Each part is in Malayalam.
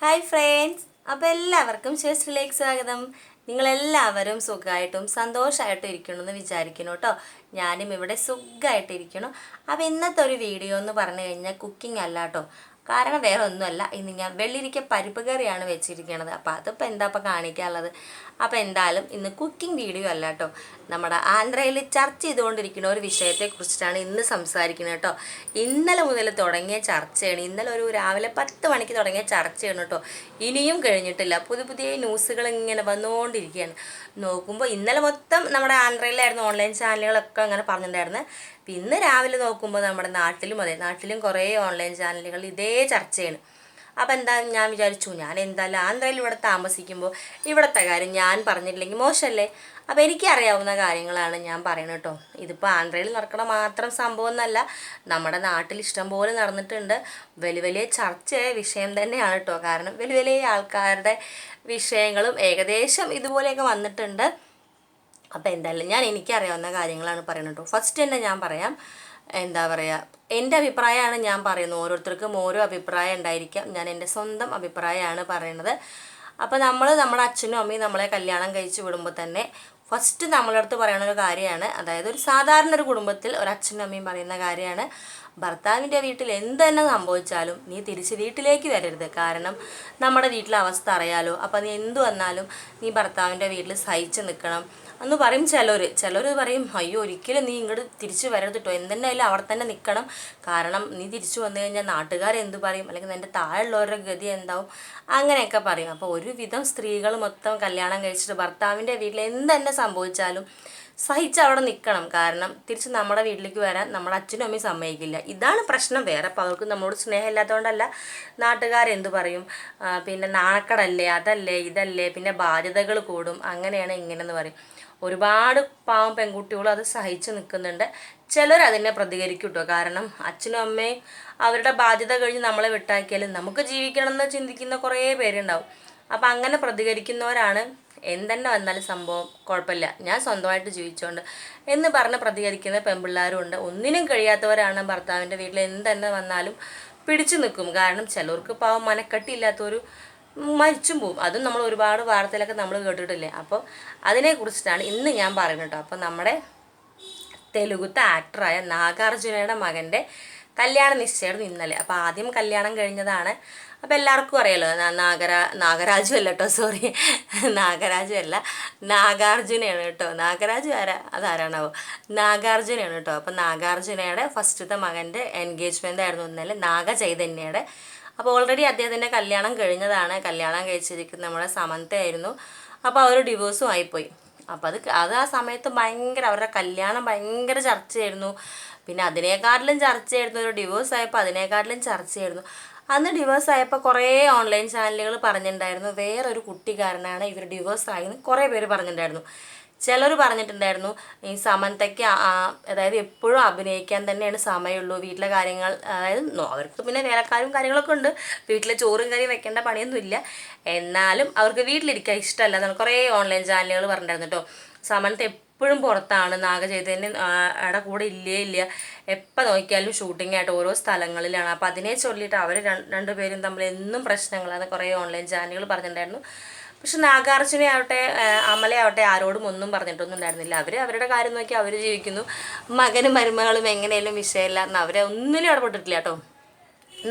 ഹായ് ഫ്രണ്ട്സ്, അപ്പോൾ എല്ലാവർക്കും ശേഷിലേക്ക് സ്വാഗതം. നിങ്ങളെല്ലാവരും സുഖമായിട്ടും സന്തോഷമായിട്ടും ഇരിക്കണമെന്ന് വിചാരിക്കുന്നു കേട്ടോ. ഞാനും ഇവിടെ സുഖമായിട്ടിരിക്കണം. അപ്പോൾ ഇന്നത്തെ ഒരു വീഡിയോ എന്ന് പറഞ്ഞു കഴിഞ്ഞാൽ കുക്കിംഗ് അല്ല കേട്ടോ. കാരണം വേറെ ഒന്നുമല്ല, ഇന്ന് ഞാൻ വെള്ളിരിക്ക പരിപ്പ് കറിയാണ് വെച്ചിരിക്കുന്നത്. അപ്പോൾ അതിപ്പോൾ എന്താ ഇപ്പോൾ കാണിക്കാനുള്ളത്. അപ്പോൾ എന്തായാലും ഇന്ന് കുക്കിംഗ് വീഡിയോ അല്ല കേട്ടോ. നമ്മുടെ ആന്ധ്രയിൽ ചർച്ച ചെയ്തുകൊണ്ടിരിക്കുന്ന ഒരു വിഷയത്തെക്കുറിച്ചിട്ടാണ് ഇന്ന് സംസാരിക്കുന്നത് കേട്ടോ. ഇന്നലെ മുതൽ തുടങ്ങിയ ചർച്ചയാണ്. ഇന്നലെ ഒരു രാവിലെ 10 മണിക്ക് തുടങ്ങിയ ചർച്ചയാണ് കേട്ടോ. ഇനിയും കഴിഞ്ഞിട്ടില്ല. പുതിയ ന്യൂസുകൾ ഇങ്ങനെ വന്നുകൊണ്ടിരിക്കുകയാണ്. നോക്കുമ്പോൾ ഇന്നലെ മൊത്തം നമ്മുടെ ആന്ധ്രയിലായിരുന്നു ഓൺലൈൻ ചാനലുകളൊക്കെ അങ്ങനെ പറഞ്ഞിട്ടുണ്ടായിരുന്നു. ഇന്ന് രാവിലെ നോക്കുമ്പോൾ നമ്മുടെ നാട്ടിലും കുറേ ഓൺലൈൻ ചാനലുകൾ ഇതേ ചർച്ചയാണ്. അപ്പോൾ എന്താ ഞാൻ വിചാരിച്ചു, ഞാൻ എന്തായാലും ആന്ധ്രയിൽ ഇവിടെ താമസിക്കുമ്പോൾ ഇവിടുത്തെ കാര്യം ഞാൻ പറഞ്ഞില്ലെങ്കിൽ മോശമല്ലേ. അപ്പോൾ എനിക്കറിയാവുന്ന കാര്യങ്ങളാണ് ഞാൻ പറയുന്നത് കേട്ടോ. ഇതിപ്പോൾ ആന്ധ്രയിൽ നടക്കണ മാത്രം സംഭവം എന്നല്ല, നമ്മുടെ നാട്ടിൽ ഇഷ്ടംപോലെ നടന്നിട്ടുണ്ട്. വലിയ ചർച്ചയായ വിഷയം തന്നെയാണ് കേട്ടോ. കാരണം വലിയ ആൾക്കാരുടെ വിഷയങ്ങളും ഏകദേശം ഇതുപോലെയൊക്കെ വന്നിട്ടുണ്ട്. അപ്പോൾ എന്തായാലും ഞാൻ എനിക്കറിയാവുന്ന കാര്യങ്ങളാണ് പറയുന്നത് കേട്ടോ. ഫസ്റ്റ് തന്നെ ഞാൻ പറയാം, എന്താ പറയുക, എൻ്റെ അഭിപ്രായമാണ് ഞാൻ പറയുന്നത്. ഓരോരുത്തർക്കും ഓരോ അഭിപ്രായം ഉണ്ടായിരിക്കാം. ഞാൻ എൻ്റെ സ്വന്തം അഭിപ്രായമാണ് പറയുന്നത്. അപ്പോൾ നമ്മുടെ അച്ഛനും അമ്മയും നമ്മളെ കല്യാണം കഴിച്ച് വിടുമ്പോൾ തന്നെ ഫസ്റ്റ് നമ്മളെ അടുത്ത് പറയുന്ന ഒരു കാര്യമാണ്, അതായത് ഒരു സാധാരണ ഒരു കുടുംബത്തിൽ ഒരു അച്ഛനും അമ്മയും പറയുന്ന കാര്യമാണ്, ഭർത്താവിൻ്റെ വീട്ടിൽ എന്ത് തന്നെ സംഭവിച്ചാലും നീ തിരിച്ച് വീട്ടിലേക്ക് വരരുത്. കാരണം നമ്മുടെ വീട്ടിലെ അവസ്ഥ അറിയാലോ. അപ്പോൾ നീ എന്തു വന്നാലും നീ ഭർത്താവിൻ്റെ വീട്ടിൽ സഹിച്ച് നിൽക്കണം എന്ന് പറയും. ചിലർ പറയും, അയ്യോ ഒരിക്കലും നീ ഇങ്ങോട്ട് തിരിച്ച് വരരുത് കേട്ടോ, എന്തെന്നായാലും അവിടെ തന്നെ നിൽക്കണം. കാരണം നീ തിരിച്ചു വന്നു കഴിഞ്ഞാൽ നാട്ടുകാരെന്ത് പറയും, അല്ലെങ്കിൽ നിൻ്റെ താഴെയുള്ളവരുടെ ഗതി എന്താവും, അങ്ങനെയൊക്കെ പറയും. അപ്പോൾ ഒരുവിധം സ്ത്രീകൾ മൊത്തം കല്യാണം കഴിച്ചിട്ട് ഭർത്താവിൻ്റെ വീട്ടിൽ എന്ത് തന്നെ സംഭവിച്ചാലും സഹിച്ച് അവിടെ നിൽക്കണം. കാരണം തിരിച്ച് നമ്മുടെ വീട്ടിലേക്ക് വരാൻ നമ്മുടെ അച്ഛനും അമ്മയും സമ്മതിക്കില്ല. ഇതാണ് പ്രശ്നം. വേറെ അപ്പോൾ അവർക്ക് നമ്മളോട് സ്നേഹമില്ലാത്തതുകൊണ്ടല്ല. നാട്ടുകാരെന്ത് പറയും, പിന്നെ നാണക്കടല്ലേ, അതല്ലേ ഇതല്ലേ, പിന്നെ ബാധ്യതകൾ കൂടും, അങ്ങനെയാണ് ഇങ്ങനെയെന്ന് പറയും. ഒരുപാട് പാവം പെൺകുട്ടികളും അത് സഹിച്ച് നിൽക്കുന്നുണ്ട്. ചിലർ അതിനെ പ്രതികരിക്കും കേട്ടോ. കാരണം അച്ഛനും അമ്മയും അവരുടെ ബാധ്യത കഴിഞ്ഞ് നമ്മളെ വിട്ടാക്കിയാലും നമുക്ക് ജീവിക്കണം എന്ന് ചിന്തിക്കുന്ന കുറേ പേരുണ്ടാവും. അപ്പം അങ്ങനെ പ്രതികരിക്കുന്നവരാണ് എന്തെന്നെ വന്നാലും സംഭവം കുഴപ്പമില്ല, ഞാൻ സ്വന്തമായിട്ട് ജീവിച്ചോണ്ട് എന്ന് പറഞ്ഞ് പ്രതികരിക്കുന്ന പെൺപിള്ളേരും ഉണ്ട്. ഒന്നിനും കഴിയാത്തവരാണ് ഭർത്താവിൻ്റെ വീട്ടിൽ എന്തെന്നെ വന്നാലും പിടിച്ചു നിൽക്കും. കാരണം ചിലർക്ക് പാവം മനക്കെട്ടില്ലാത്തവർ മരിച്ചും പോവും. അതും നമ്മൾ ഒരുപാട് വാർത്തയിലൊക്കെ നമ്മൾ കേട്ടിട്ടില്ലേ. അപ്പോൾ അതിനെക്കുറിച്ചിട്ടാണ് ഇന്ന് ഞാൻ പറയുന്നത് കേട്ടോ. അപ്പോൾ നമ്മുടെ തെലുഗുത്തെ ആക്ടറായ നാഗാർജുനയുടെ മകൻ്റെ കല്യാണ നിശ്ചയം ഇന്നലെ. അപ്പോൾ ആദ്യം കല്യാണം കഴിഞ്ഞതാണ്. അപ്പോൾ എല്ലാവർക്കും അറിയാലോ, നാഗരാജു അല്ല കേട്ടോ, സോറി, നാഗരാജു അല്ല, നാഗാർജുനയാണ് കേട്ടോ. നാഗരാജു അതാരാണാവോ, നാഗാർജുനയാണ് കേട്ടോ. അപ്പോൾ നാഗാർജുനയുടെ ഫസ്റ്റത്തെ മകൻ്റെ എൻഗേജ്മെൻ്റ് ആയിരുന്നു ഇന്നലെ, നാഗചൈതന്യയുടെ. അപ്പോൾ ഓൾറെഡി അദ്ദേഹത്തിൻ്റെ കല്യാണം കഴിഞ്ഞതാണ്. കല്യാണം കഴിച്ചിരിക്കുന്ന നമ്മുടെ സമന്തയായിരുന്നു. അപ്പോൾ അവർ ഡിവോഴ്സും ആയിപ്പോയി. അപ്പോൾ അത് ആ സമയത്ത് അവരുടെ കല്യാണം ഭയങ്കര ചർച്ചയായിരുന്നു. പിന്നെ അതിനേക്കാട്ടിലും ചർച്ചയായിരുന്നു ഒരു ഡിവോഴ്സ് ആയപ്പോൾ, അതിനേക്കാട്ടിലും ചർച്ചയായിരുന്നു. അന്ന് ഡിവോഴ്സ് ആയപ്പോൾ കുറേ ഓൺലൈൻ ചാനലുകൾ പറഞ്ഞിട്ടുണ്ടായിരുന്നു വേറൊരു കുട്ടി കാരനാണ് ഇവർ ഡിവോഴ്സ് ആയെന്ന് കുറേ പേര് പറഞ്ഞിട്ടുണ്ടായിരുന്നു. ചിലർ പറഞ്ഞിട്ടുണ്ടായിരുന്നു ഈ സമന്തയ്ക്ക് അതായത് എപ്പോഴും അഭിനയിക്കാൻ തന്നെയാണ് സമയമുള്ളൂ, വീട്ടിലെ കാര്യങ്ങൾ, അതായത് അവർക്ക് പിന്നെ വേലക്കാരും കാര്യങ്ങളൊക്കെ ഉണ്ട്, വീട്ടിലെ ചോറും കറിയും വെക്കേണ്ട പണിയൊന്നുമില്ല, എന്നാലും അവർക്ക് വീട്ടിലിരിക്കാൻ ഇഷ്ടമല്ല എന്നാണ് കുറേ ഓൺലൈൻ ചാനലുകൾ പറഞ്ഞിട്ടുണ്ടായിരുന്നു കേട്ടോ. സമന്ത എപ്പോഴും പുറത്താണ്, നാഗചൈതന്യയുടെ കൂടെ ഇല്ല, എപ്പോൾ നോക്കിയാലും ഷൂട്ടിംഗ് ആയിട്ട് ഓരോ സ്ഥലങ്ങളിലാണ്. അപ്പോൾ അതിനെ ചൊല്ലിയിട്ട് അവർ രണ്ടുപേരും തമ്മിൽ എന്നും പ്രശ്നങ്ങളാണ് കുറേ ഓൺലൈൻ ചാനലുകൾ പറഞ്ഞിട്ടുണ്ടായിരുന്നു. പക്ഷെ നാഗാർജുനയാവട്ടെ അമലയാവട്ടെ ആരോടും ഒന്നും പറഞ്ഞിട്ടൊന്നും ഉണ്ടായിരുന്നില്ല. അവർ അവരുടെ കാര്യം നോക്കി അവർ ജീവിക്കുന്നു. മകനും മരുമകളും എങ്ങനെയാലും വിഷയമില്ല എന്ന് അവരെ ഒന്നിനും ഇടപെട്ടിട്ടില്ല കേട്ടോ.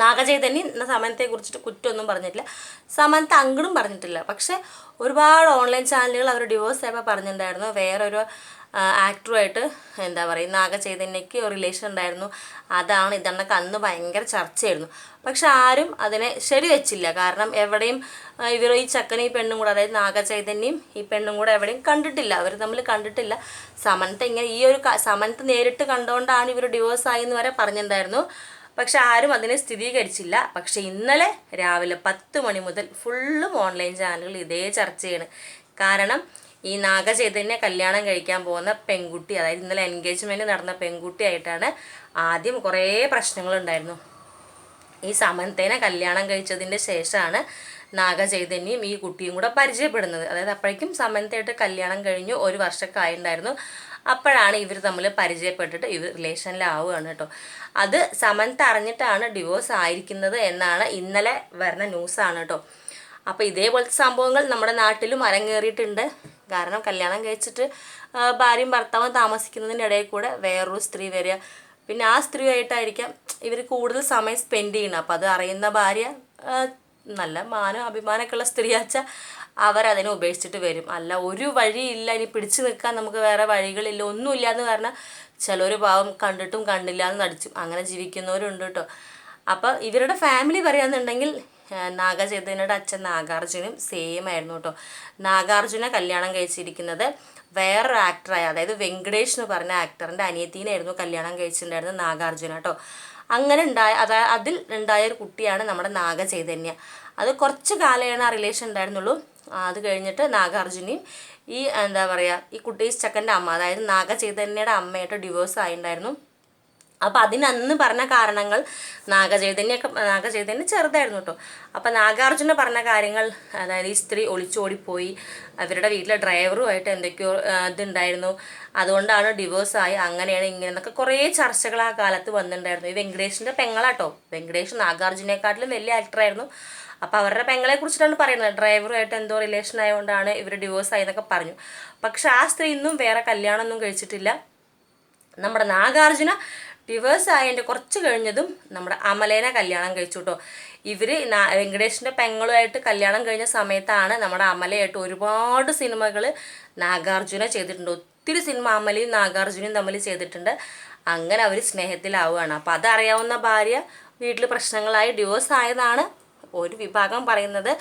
നാഗചൈതന്യൻ സമന്തയെക്കുറിച്ചിട്ട് കുറ്റമൊന്നും പറഞ്ഞിട്ടില്ല, സമന്ത അങ്ങടും പറഞ്ഞിട്ടില്ല. പക്ഷെ ഒരുപാട് ഓൺലൈൻ ചാനലുകൾ അവർ ഡിവോഴ്സ് ആയപ്പോൾ പറഞ്ഞിട്ടുണ്ടായിരുന്നു വേറൊരു ആക്ടറുമായിട്ട് എന്താ പറയുക നാഗചൈതന്യയ്ക്ക് റിലേഷൻ ഉണ്ടായിരുന്നു, ഇതെന്നൊക്കെ അന്ന് ഭയങ്കര ചർച്ചയായിരുന്നു. പക്ഷെ ആരും അതിനെ ശരിവെച്ചില്ല. കാരണം എവിടെയും ഇവർ ഈ ചക്കനും ഈ പെണ്ണും കൂടെ, അതായത് നാഗചൈതന്യയും ഈ പെണ്ണും കൂടെ എവിടെയും കണ്ടിട്ടില്ല, അവർ തമ്മിൽ കണ്ടിട്ടില്ല. സമന്ത നേരിട്ട് കണ്ടുകൊണ്ടാണ് ഇവർ ഡിവോഴ്സ് ആയി എന്ന് വരെ പറഞ്ഞിട്ടുണ്ടായിരുന്നു. പക്ഷെ ആരും അതിനെ സ്ഥിരീകരിച്ചില്ല. പക്ഷെ ഇന്നലെ രാവിലെ 10 മണി മുതൽ ഫുള്ളും ഓൺലൈൻ ചാനലുകൾ ഇതേ ചർച്ചയാണ്. കാരണം ഈ നാഗചൈതന്യ കല്യാണം കഴിക്കാൻ പോകുന്ന പെൺകുട്ടി, അതായത് ഇന്നലെ എൻഗേജ്മെൻറ്റ് നടന്ന പെൺകുട്ടിയായിട്ടാണ് ആദ്യം കുറേ പ്രശ്നങ്ങളുണ്ടായിരുന്നു. ഈ സമന്തേനെ കല്യാണം കഴിച്ചതിൻ്റെ ശേഷമാണ് നാഗചൈതന്യയും ഈ കുട്ടിയും കൂടെ പരിചയപ്പെടുന്നത്. അതായത് അപ്പോഴേക്കും സമന്തയായിട്ട് കല്യാണം കഴിഞ്ഞു 1 വർഷമൊക്കെ ആയിട്ടുണ്ടായിരുന്നു. അപ്പോഴാണ് ഇവർ തമ്മിൽ പരിചയപ്പെട്ടിട്ട് ഇവർ റിലേഷനിലാവുകയാണ് കേട്ടോ. അത് സമന്ത അറിഞ്ഞിട്ടാണ് ഡിവോഴ്സ് ആയിരിക്കുന്നത് എന്നാണ് ഇന്നലെ വരുന്ന ന്യൂസാണ് കേട്ടോ. അപ്പോൾ ഇതേപോലത്തെ സംഭവങ്ങൾ നമ്മുടെ നാട്ടിലും അരങ്ങേറിയിട്ടുണ്ട്. കാരണം കല്യാണം കഴിച്ചിട്ട് ഭാര്യയും ഭർത്താവും താമസിക്കുന്നതിൻ്റെ ഇടയിൽ കൂടെ വേറൊരു സ്ത്രീ വരിക, പിന്നെ ആ സ്ത്രീയായിട്ടായിരിക്കാം ഇവർ കൂടുതൽ സമയം സ്പെൻഡ് ചെയ്യണം. അപ്പോൾ അത് അറിയുന്ന ഭാര്യ നല്ല മാനം അഭിമാനമൊക്കെ ഉള്ള സ്ത്രീയാച്ചാൽ അവരതിനെ ഉപേക്ഷിച്ചിട്ട് വരും. അല്ല ഒരു വഴിയില്ല, ഇനി പിടിച്ചു നിൽക്കാൻ നമുക്ക് വേറെ വഴികളില്ല, ഒന്നുമില്ല എന്ന് പറഞ്ഞാൽ ചിലർ പാവം കണ്ടിട്ടും കണ്ടില്ല എന്ന് നടിച്ചും അങ്ങനെ ജീവിക്കുന്നവരുണ്ട് കേട്ടോ. അപ്പോൾ ഇവരുടെ ഫാമിലി പറയുകയാണെന്നുണ്ടെങ്കിൽ നാഗചൈതന്യയുടെ അച്ഛൻ നാഗാർജുനും സെയിം ആയിരുന്നു കേട്ടോ. നാഗാർജുനെ കല്യാണം കഴിച്ചിരിക്കുന്നത് വേറൊരു ആക്ടറായ, അതായത് വെങ്കടേഷ് എന്ന് പറഞ്ഞ ആക്ടറിൻ്റെ അനിയത്തീനായിരുന്നു കല്യാണം കഴിച്ചിട്ടുണ്ടായിരുന്നത് നാഗാർജുന കേട്ടോ. അങ്ങനെ അതിൽ ഉണ്ടായ ഒരു കുട്ടിയാണ് നമ്മുടെ നാഗചൈതന്യ. അത് കുറച്ച് കാലമാണ് ആ റിലേഷൻ ഉണ്ടായിരുന്നുള്ളൂ. അത് കഴിഞ്ഞിട്ട് നാഗാർജുനയും ഈ എന്താ പറയുക ഈ കുട്ടി ചെക്കൻ്റെ അമ്മ, അതായത് നാഗചൈതന്യയുടെ അമ്മയായിട്ട് ഡിവോഴ്സ് ആയിട്ടുണ്ടായിരുന്നു. അപ്പോൾ അതിനന്ന് പറഞ്ഞ കാരണങ്ങൾ നാഗചൈതന്യം ചെറുതായിരുന്നു കേട്ടോ. അപ്പോൾ നാഗാർജുന പറഞ്ഞ കാര്യങ്ങൾ, അതായത് ഈ സ്ത്രീ ഒളിച്ചോടിപ്പോയി, അവരുടെ വീട്ടിലെ ഡ്രൈവറുമായിട്ട് എന്തൊക്കെയോ ഇതുണ്ടായിരുന്നു, അതുകൊണ്ടാണ് ഡിവോഴ്സായി, അങ്ങനെയാണ് ഇങ്ങനെ എന്നൊക്കെ കുറേ ചർച്ചകൾ ആ കാലത്ത് വന്നിട്ടുണ്ടായിരുന്നു. ഈ വെങ്കടേഷിൻ്റെ പെങ്ങളാട്ടോ. വെങ്കടേഷ് നാഗാർജുനേക്കാട്ടിലും വലിയ ആക്ടറായിരുന്നു. അപ്പോൾ അവരുടെ പെങ്ങളെ കുറിച്ചിട്ടാണ് പറയുന്നത്, ഡ്രൈവറുമായിട്ട് എന്തോ റിലേഷൻ ആയതുകൊണ്ടാണ് ഇവർ ഡിവോഴ്സ് ആയെന്നൊക്കെ പറഞ്ഞു. പക്ഷെ ആ സ്ത്രീ ഇന്നും വേറെ കല്യാണമൊന്നും കഴിച്ചിട്ടില്ല. നമ്മുടെ നാഗാർജുന ഡിവോഴ്സ് ആയതിൻ്റെ കുറച്ച് കഴിഞ്ഞതും നമ്മുടെ അമലേനെ കല്യാണം കഴിച്ചു കേട്ടോ. ഇവർ വെങ്കടേഷിൻ്റെ പെങ്ങളുമായിട്ട് കല്യാണം കഴിഞ്ഞ സമയത്താണ് നമ്മുടെ അമലയായിട്ട് ഒരുപാട് സിനിമകൾ നാഗാർജുന ചെയ്തിട്ടുണ്ട്. ഒത്തിരി സിനിമ അമലയും നാഗാർജുനയും തമ്മിൽ ചെയ്തിട്ടുണ്ട്. അങ്ങനെ അവർ സ്നേഹത്തിലാവുകയാണ്. അപ്പോൾ അതറിയാവുന്ന ഭാര്യ വീട്ടിൽ പ്രശ്നങ്ങളായി ഡിവോഴ്സ് ആയതാണ് ഒരു വിഭാഗം പറയുന്നത്.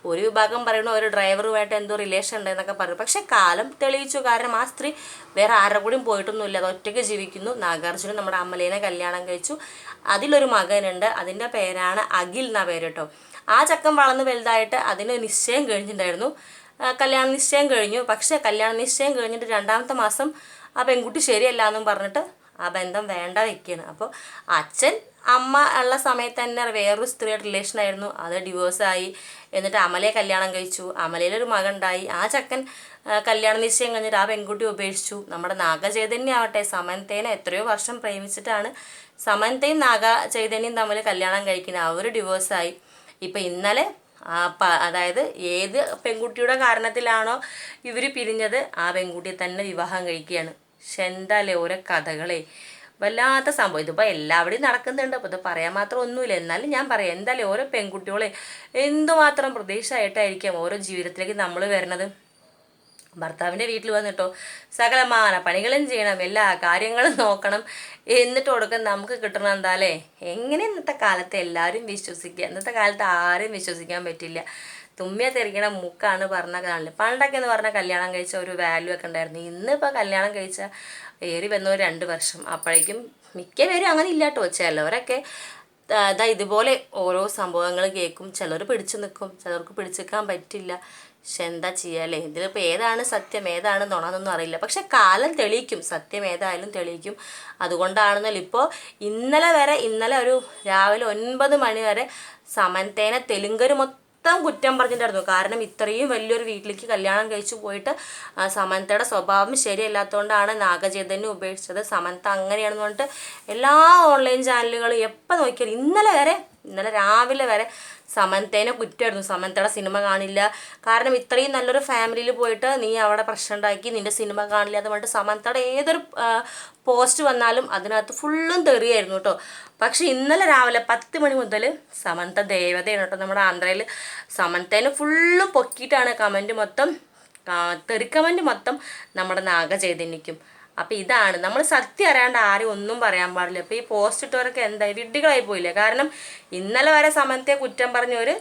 ഒരു വിഭാഗം പറയുന്ന ഒരു ഡ്രൈവറുമായിട്ട് എന്തോ റിലേഷൻ ഉണ്ടെന്നൊക്കെ പറയും. പക്ഷെ കാലം തെളിയിച്ചു. കാരണം ആ സ്ത്രീ വേറെ ആരുടെ കൂടെയും പോയിട്ടൊന്നുമില്ല, അത് ഒറ്റയ്ക്ക് ജീവിക്കുന്നു. നാഗാർജുന നമ്മുടെ അമലേനെ കല്യാണം കഴിച്ചു. അതിലൊരു മകനുണ്ട്, അതിൻ്റെ പേരാണ് അഖിൽ എന്നാ പേര് കേട്ടോ. ആ ചക്കൻ വളർന്ന് വലുതായിട്ട് അതിന് നിശ്ചയം കഴിഞ്ഞിട്ടുണ്ടായിരുന്നു, കല്യാണ നിശ്ചയം കഴിഞ്ഞു. പക്ഷേ കല്യാണ നിശ്ചയം കഴിഞ്ഞിട്ട് 2ാമത്തെ മാസം ആ പെൺകുട്ടി ശരിയല്ല എന്നും പറഞ്ഞിട്ട് ആ ബന്ധം വേണ്ട വെക്കുകയാണ്. അപ്പോൾ അച്ഛൻ അമ്മ ഉള്ള സമയത്ത് തന്നെ വേറൊരു സ്ത്രീയുടെ റിലേഷനായിരുന്നു, അത് ഡിവോഴ്സായി. എന്നിട്ട് അമലയെ കല്യാണം കഴിച്ചു, അമലയിലൊരു മകൻ ഉണ്ടായി. ആ ചക്കൻ കല്യാണ നിശ്ചയം കഴിഞ്ഞിട്ട് ആ പെൺകുട്ടി ഉപേക്ഷിച്ചു. നമ്മുടെ നാഗചൈതന്യം ആവട്ടെ സമന്തേനെ എത്രയോ വർഷം പ്രേമിച്ചിട്ടാണ് സമന്തയും നാഗചൈതന്യം തമ്മിൽ കല്യാണം കഴിക്കുന്നത്. അവർ ഡിവോഴ്സായി. ഇപ്പം ഇന്നലെ അതായത് ഏത് പെൺകുട്ടിയുടെ കാരണത്തിലാണോ ഇവർ പിരിഞ്ഞത് ആ പെൺകുട്ടിയെ തന്നെ വിവാഹം കഴിക്കുകയാണ്. പക്ഷെ എന്താല്ലേ ഓരോ കഥകളെ, വല്ലാത്ത സംഭവം. ഇതിപ്പോൾ എല്ലാവിടെയും നടക്കുന്നുണ്ട്, അപ്പോൾ ഇത് പറയാൻ മാത്രം ഒന്നുമില്ല. എന്നാലും ഞാൻ പറയാം, എന്തായാലും ഓരോ പെൺകുട്ടികളെ എന്തുമാത്രം പ്രതീക്ഷയായിട്ടായിരിക്കാം ഓരോ ജീവിതത്തിലേക്ക് നമ്മൾ വരുന്നത്. ഭർത്താവിൻ്റെ വീട്ടിൽ വന്നിട്ടോ സകലമാന പണികളും ചെയ്യണം, എല്ലാ കാര്യങ്ങളും നോക്കണം, എന്നിട്ട് കൊടുക്കാൻ നമുക്ക് കിട്ടണം. എന്താല്ലേ എങ്ങനെ ഇന്നത്തെ കാലത്ത് എല്ലാവരും വിശ്വസിക്കുക? ഇന്നത്തെ കാലത്ത് ആരും വിശ്വസിക്കാൻ പറ്റില്ല. തുമ്മിയ തെറിക്കണ മൂക്കാണ് പറഞ്ഞ കാണില്ല. പണ്ടൊക്കെ എന്ന് പറഞ്ഞാൽ കല്യാണം കഴിച്ച ഒരു വാല്യൂ ഒക്കെ ഉണ്ടായിരുന്നു. ഇന്നിപ്പോൾ കല്യാണം കഴിച്ച ഏറി വന്നവർ 2 വർഷം, അപ്പോഴേക്കും മിക്ക പേരും അങ്ങനെ ഇല്ല കേട്ടോ. ചിലവരൊക്കെ ഇതുപോലെ ഓരോ സംഭവങ്ങൾ കേൾക്കും, ചിലർ പിടിച്ചു നിൽക്കും, ചിലർക്ക് പിടിച്ചു നിൽക്കാൻ പറ്റില്ല. പക്ഷെ എന്താ ചെയ്യാല്ലേ, ഇതിലിപ്പോൾ ഏതാണ് സത്യം ഏതാണ് നുണന്നൊന്നും അറിയില്ല. പക്ഷെ കാലം തെളിയിക്കും, സത്യം ഏതായാലും തെളിയിക്കും. അതുകൊണ്ടാണെന്നല്ലോ ഇപ്പോൾ ഇന്നലെ ഒരു രാവിലെ 9 മണി വരെ സമന്തേനെ തെലുങ്കർ മൊത്തം കുറ്റം പറഞ്ഞിട്ടുണ്ടായിരുന്നു. കാരണം ഇത്രയും വലിയൊരു വീട്ടിലേക്ക് കല്യാണം കഴിച്ചു പോയിട്ട് സമന്തയുടെ സ്വഭാവം ശരിയല്ലാത്തതുകൊണ്ടാണ് നാഗചൈതന്യം ഉപേക്ഷിച്ചത്, സമന്ത അങ്ങനെയാണെന്ന് പറഞ്ഞിട്ട് എല്ലാ ഓൺലൈൻ ചാനലുകളും എപ്പോൾ നോക്കിയാലും ഇന്നലെ രാവിലെ വരെ സമന്തേനെ കുറ്റമായിരുന്നു. സമന്തയുടെ സിനിമ കാണില്ല, കാരണം ഇത്രയും നല്ലൊരു ഫാമിലിയിൽ പോയിട്ട് നീ അവിടെ പ്രശ്നം ഉണ്ടാക്കി, നിൻ്റെ സിനിമ കാണില്ല എന്ന് പറഞ്ഞിട്ട് സമന്തയുടെ ഏതൊരു പോസ്റ്റ് വന്നാലും അതിനകത്ത് ഫുള്ളും തെറിയായിരുന്നു കേട്ടോ. പക്ഷെ ഇന്നലെ രാവിലെ 10 മണി മുതൽ സമന്ത ദേവതയാണ് കേട്ടോ. നമ്മുടെ ആന്ധ്രയിൽ സമന്തേനെ ഫുള്ളും പൊക്കിയിട്ടാണ് കമൻറ്റ് മൊത്തം, തെറി കമൻറ്റ് മൊത്തം നമ്മുടെ നാഗചൈതന്യക്കും. അപ്പോൾ ഇതാണ് നമ്മൾ സത്യം അറിയാണ്ട് ആരും ഒന്നും പറയാൻ പാടില്ല. അപ്പോൾ ഈ പോസ്റ്റ് ഇട്ടവരൊക്കെ എന്തായി വിഡ്ഢികളായി പോയില്ലേ? കാരണം ഇന്നലെ വരെ സമന്തയെ കുറ്റം പറഞ്ഞവർ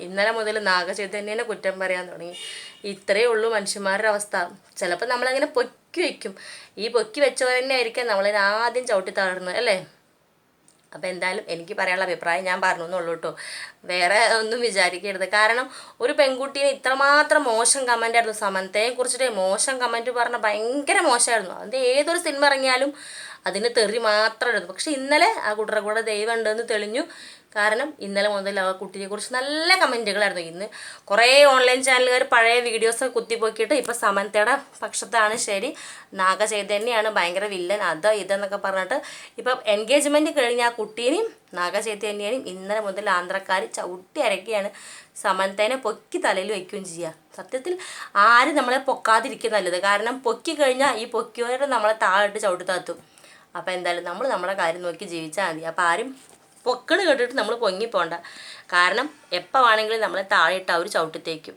ഇന്നലെ മുതൽ നാഗചൈതന്യനെ കുറ്റം പറയാൻ തുടങ്ങി. ഇത്രയേ ഉള്ളൂ മനുഷ്യന്മാരുടെ അവസ്ഥ. ചിലപ്പോൾ നമ്മളങ്ങനെ പൊക്കി വയ്ക്കും, ഈ പൊക്കി വെച്ചവർ തന്നെ ആയിരിക്കും നമ്മളിത് ആദ്യം ചവിട്ടി താഴ്ന്നത് അല്ലേ? അപ്പോൾ എന്തായാലും എനിക്ക് പറയാനുള്ള അഭിപ്രായം ഞാൻ പറഞ്ഞു എന്നുള്ളൂ കേട്ടോ, വേറെ ഒന്നും വിചാരിക്കരുത്. കാരണം ഒരു പെൺകുട്ടീനെ ഇത്രമാത്രം മോശം കമൻ്റ് ആയിരുന്നു, സമന്തയെ കുറിച്ചിട്ട് മോശം കമൻറ്റ് പറഞ്ഞാൽ ഭയങ്കര മോശമായിരുന്നു. അത് ഏതൊരു സിനിമ ഇറങ്ങിയാലും അതിന് തെറി മാത്രം എടുത്തു. പക്ഷെ ഇന്നലെ ആ കുട്ടറെ കൂടെ ദൈവം ഉണ്ടെന്ന് തെളിഞ്ഞു. കാരണം ഇന്നലെ മുതൽ ആ കുട്ടിയെക്കുറിച്ച് നല്ല കമൻറ്റുകളായിരുന്നു. ഇന്ന് കുറേ ഓൺലൈൻ ചാനലുകാർ പഴയ വീഡിയോസൊക്കെ കുത്തിപ്പോക്കിയിട്ട് ഇപ്പോൾ സമന്തയുടെ പക്ഷത്താണ് ശരി, നാഗചൈതന്യയാണ് ഭയങ്കര വില്ലൻ, അത് ഇതെന്നൊക്കെ പറഞ്ഞിട്ട് ഇപ്പം എൻഗേജ്മെൻറ്റ് കഴിഞ്ഞ ആ കുട്ടീനെയും നാഗചൈതന്യനെയും ഇന്നലെ മുതൽ ആന്ധ്രക്കാർ ചവിട്ടി അരക്കുകയാണ്. സമന്തേനെ പൊക്കി തലയിൽ വയ്ക്കുകയും ചെയ്യുക. സത്യത്തിൽ ആരും നമ്മളെ പൊക്കാതിരിക്കുക നല്ലത്. കാരണം പൊക്കി കഴിഞ്ഞാൽ ഈ പൊക്കിയവരെ നമ്മളെ താഴിട്ട് ചവിട്ടി താത്തും. അപ്പോൾ എന്തായാലും നമ്മൾ നമ്മുടെ കാര്യം നോക്കി ജീവിച്ചാൽ മതി. അപ്പോൾ ആരും പൊക്കണ് കേട്ടിട്ട് നമ്മൾ പൊങ്ങിപ്പോണ്ട. കാരണം എപ്പോൾ വേണമെങ്കിലും നമ്മളെ താഴെ ഇട്ട് അവർ ചവിട്ടിത്തേക്കും.